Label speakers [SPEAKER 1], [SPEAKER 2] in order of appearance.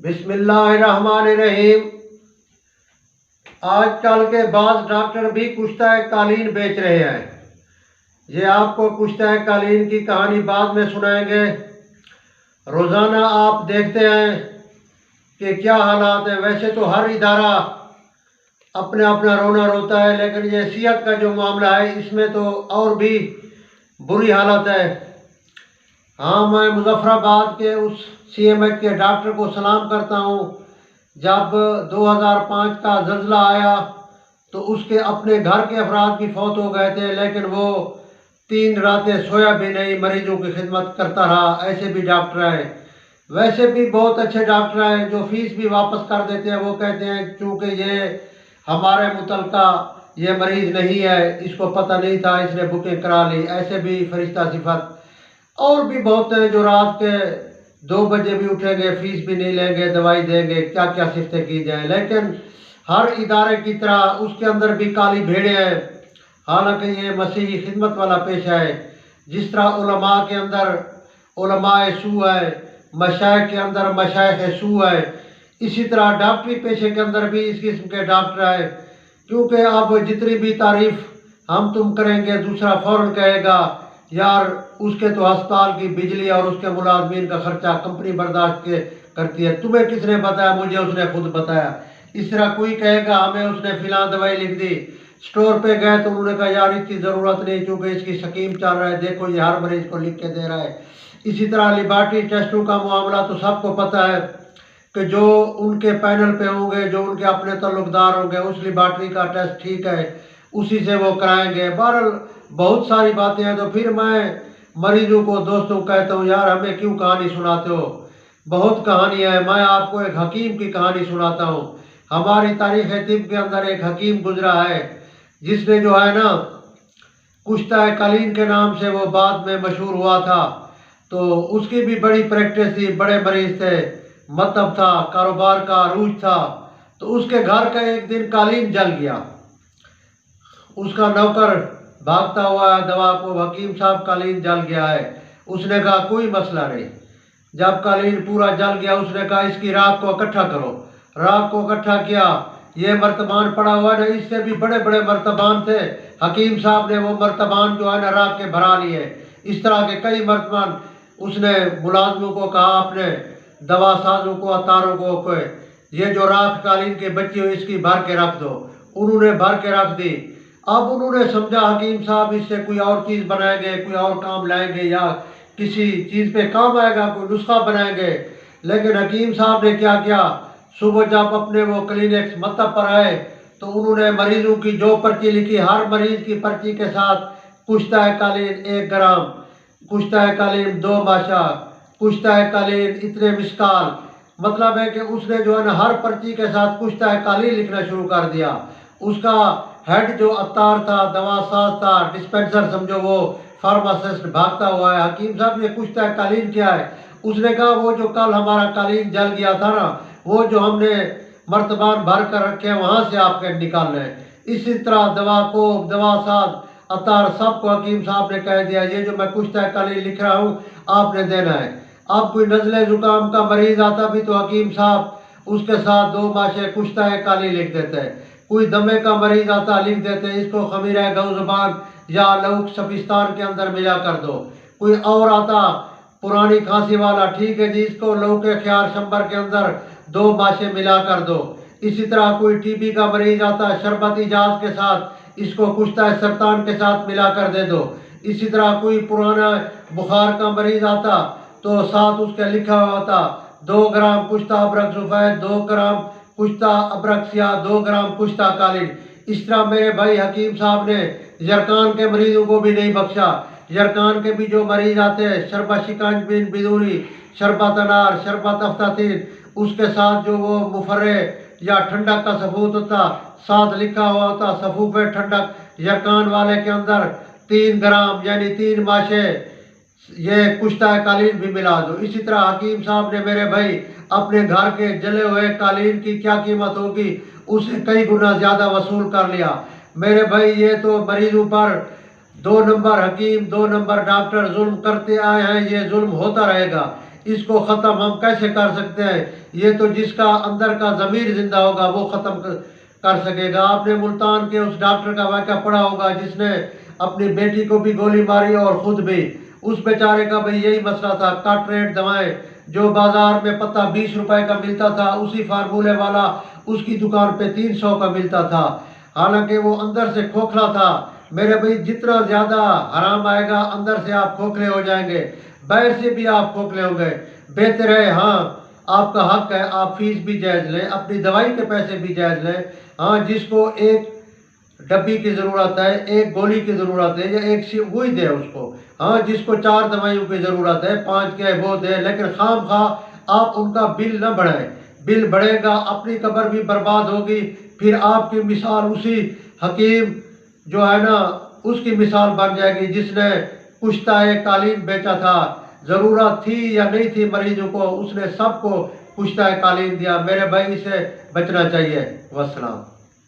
[SPEAKER 1] बिस्मिल्लाहिर्रहमानिर्रहीम। आजकल के बाद डॉक्टर भी कुश्ता कालीन बेच रहे हैं। ये आपको कुश्ता कालीन की कहानी बाद में सुनाएंगे। रोज़ाना आप देखते हैं कि क्या हालात है। वैसे तो हर इदारा अपना अपना रोना रोता है, लेकिन ये सेहत का जो मामला है इसमें तो और भी बुरी हालत है। हाँ, मैं मुजफ्फराबाद के उस CMH के डॉक्टर को सलाम करता हूँ। जब 2005 का ज़ल्ज़ला आया तो उसके अपने घर के अफराद भी फौत हो गए थे, लेकिन वो 3 रातें सोया भी नहीं, मरीजों की खिदमत करता रहा। ऐसे भी डॉक्टर हैं। वैसे भी बहुत अच्छे डॉक्टर हैं जो फीस भी वापस कर देते हैं। वो कहते हैं चूँकि ये हमारे मुतलका ये मरीज़ नहीं है, इसको पता नहीं था, इसने बुकिंग करा ली। ऐसे भी फरिश्ता सिफत और भी बहुत हैं जो रात के 2 बजे भी उठेंगे, फीस भी नहीं लेंगे, दवाई देंगे, क्या क्या सिफतें की जाएँ। लेकिन हर इदारे की तरह उसके अंदर भी काली भेड़ें हैं। हालांकि ये मसीही खिदमत वाला पेशा है। जिस तरह उलमा के अंदर उलमाए सू है, मशाइख के अंदर मशाइख सू है, इसी तरह डॉक्टरी पेशे के अंदर भी इस किस्म के डॉक्टर है। क्योंकि अब जितनी भी तारीफ हम तुम करेंगे, दूसरा फ़ौरन कहेगा यार उसके तो अस्पताल की बिजली और उसके मुलाजमीन का खर्चा कंपनी बर्दाश्त के करती है, तुम्हें किसने बताया? मुझे उसने खुद बताया। इस तरह कोई कहेगा हमें उसने फिलहाल दवाई लिख दी। स्टोर पे गए तो उन्होंने कहा यार इसकी ज़रूरत नहीं क्योंकि इसकी स्कीम चल रहा है, देखो ये हर मरीज को लिख के दे रहा है। इसी तरह लिबार्टी टेस्टों का मामला तो सबको पता है कि जो उनके पैनल पे होंगे, जो उनके अपने तल्लुकदार होंगे, उस लिबार्टी का टेस्ट ठीक है उसी से वो कराएंगे। बहरहाल बहुत सारी बातें हैं। तो फिर मैं मरीजों को, दोस्तों को कहता हूँ यार हमें क्यों कहानी सुनाते हो? बहुत कहानियाँ हैं। मैं आपको एक हकीम की कहानी सुनाता हूँ। हमारी तारीख़ तिब के अंदर एक हकीम गुजरा है जिसने जो है ना कुश्ता कालीन के नाम से वो बाद में मशहूर हुआ था। तो उसकी भी बड़ी प्रैक्टिस थी, बड़े मरीज थे, मतलब था, कारोबार का अरूज था। तो उसके घर का एक दिन कालीन जल गया। उसका नौकर भागता हुआ दवा को, हकीम साहब कालीन जल गया है। उसने कहा कोई मसला नहीं। जब कालीन पूरा जल गया उसने कहा इसकी राख को इकट्ठा करो। राख को इकट्ठा किया। ये मर्तबान पड़ा हुआ है ना, इससे भी बड़े बड़े मर्तबान थे। हकीम साहब ने वो मर्तबान जो है ना राख के भरा लिए। इस तरह के कई मर्तबान उसने मुलाजमों को कहा, अपने दवा साजों को, अतारों को, ये जो राख कालीन के बची हुई इसकी भर के रख दो। उन्होंने भर के रख दी। अब उन्होंने समझा हकीम साहब इससे कोई और चीज़ बनाएंगे, कोई और काम लाएंगे या किसी चीज़ पे काम आएगा, कोई नुस्खा बनाएंगे। लेकिन हकीम साहब ने क्या किया, सुबह जब अपने वो क्लिनिक्स मतलब पर आए तो उन्होंने मरीजों की जो पर्ची लिखी, हर मरीज की पर्ची के साथ कुश्ता कालीन 1 ग्राम, कुश्ता कालीन 2 माशा, कुश्ता कालीन इतने मिसकाल, मतलब है कि उसने जो है ना हर पर्ची के साथ कुश्ता कालीन लिखना शुरू कर दिया। उसका हेड जो अतार था, दवा साज था, डिस्पेंसर समझो, वो फार्मासिस्ट भागता हुआ है। हकीम साहब ये कुश्ता कालीन क्या है? उसने कहा वो जो कल हमारा कालीन जल गया था ना, वो जो हमने मर्तबान भर कर रखे हैं वहाँ से आपके निकालने हैं। इसी तरह दवा को, दवा साज, अतार सबको हकीम साहब ने कह दिया ये जो मैं कुश्ता कालीन लिख रहा हूँ आपने देना है। अब कोई नज़ले ज़ुकाम का मरीज आता भी तो हकीम साहब उसके साथ 2 माशे कुश्ता कालीन लिख देते हैं। कोई दमे का मरीज आता लिख देते हैं इसको खमीरा गौ ज़ुबान या लऊक सफिस्तान के अंदर मिला कर दो। कोई और आता पुरानी खांसी वाला, ठीक है जी इसको लऊक ख्यार शंबर के अंदर 2 माशे मिला कर दो। इसी तरह कोई TB का मरीज आता, शरबत इजाज के साथ इसको कुश्ता सरतान के साथ मिला कर दे दो। इसी तरह कोई पुराना बुखार का मरीज आता तो साथ उसके लिखा हुआ था 2 ग्राम कुश्ता अबरक सफ़ेद, 2 ग्राम कुश्ता अबरक सिया, 2 ग्राम कुश्ता कालीन। इस तरह मेरे भाई हकीम साहब ने जरकान के मरीजों को भी नहीं बख्शा। जरकान के भी जो मरीज आते हैं, शरबत शिकंज बिन बिदूरी, शरबत अनार, शरबत अफ्तातीन, उसके साथ जो वो मुफर्रे या ठंडक का सबूत होता, साथ लिखा हुआ होता सफूफे ठंडक। जरकान वाले के अंदर 3 ग्राम यानी 3 माशे ये कुश्ता कालीन भी मिला दो। इसी तरह हकीम साहब ने मेरे भाई अपने घर के जले हुए कालीन की क्या कीमत होगी उससे कई गुना ज़्यादा वसूल कर लिया। मेरे भाई ये तो मरीजों पर 2 नंबर हकीम, 2 नंबर डॉक्टर जुल्म करते आए हैं, ये जुल्म होता रहेगा। इसको ख़त्म हम कैसे कर सकते हैं? ये तो जिसका अंदर का ज़मीर जिंदा होगा वो ख़त्म कर सकेगा। आपने मुल्तान के उस डॉक्टर का वाक़या पढ़ा होगा जिसने अपनी बेटी को भी गोली मारी और ख़ुद भी। उस बेचारे का भाई यही मसला था, कट रेट दवाएं जो बाज़ार में पत्ता 20 रुपए का मिलता था, उसी फार्मूले वाला उसकी दुकान पे 300 का मिलता था। हालांकि वो अंदर से खोखला था। मेरे भाई जितना ज़्यादा हराम आएगा अंदर से आप खोखले हो जाएंगे, बाहर से भी आप खोखले होंगे। बेहतर है, हाँ आपका हक है, आप फीस भी जायज़ लें, अपनी दवाई के पैसे भी जायज़ लें। हाँ जिसको एक डब्बी की ज़रूरत है, एक गोली की ज़रूरत है या एक वही दे उसको। हाँ जिसको 4 दवाइयों की ज़रूरत है, 5 के वो दे, लेकिन खाम खा आप उनका बिल न बढ़ाएं। बिल बढ़ेगा, अपनी कब्र भी बर्बाद होगी। फिर आपकी मिसाल उसी हकीम जो है ना उसकी मिसाल बन जाएगी जिसने कुश्ता कालीन बेचा था। ज़रूरत थी या नहीं थी मरीजों को, उसने सबको कुश्ता कालीन दिया। मेरे भाई से बचना चाहिए। वस्सलाम।